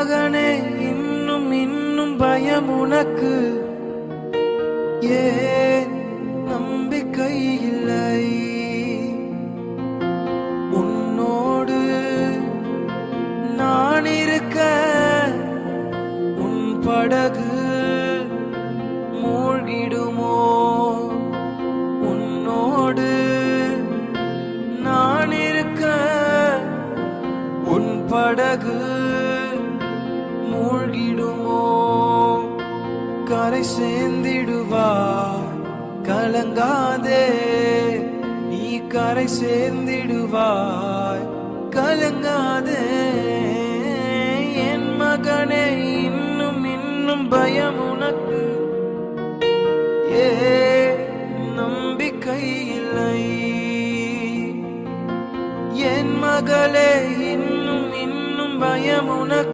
மகனே இன்னும் இன்னும் பயம் உனக்கு, ஏன் நம்பிக்கை இல்லை? உன்னோடு நான் இருக்க உன் படகு மூழ்கிடுமோ? உன்னோடு நான் இருக்க உன் படகு மூழ்கிடுமோ? கரை சேர்ந்திடுவாய், கலங்காதே. நீ கரை சேர்ந்திடுவாய், கலங்காதே. என் மகனே இன்னும் இன்னும் பயம் உனக்கு, ஏன் நம்பிக்கை இல்லை? என் மகளே இன்னும் இன்னும் பயம் உனக்கு.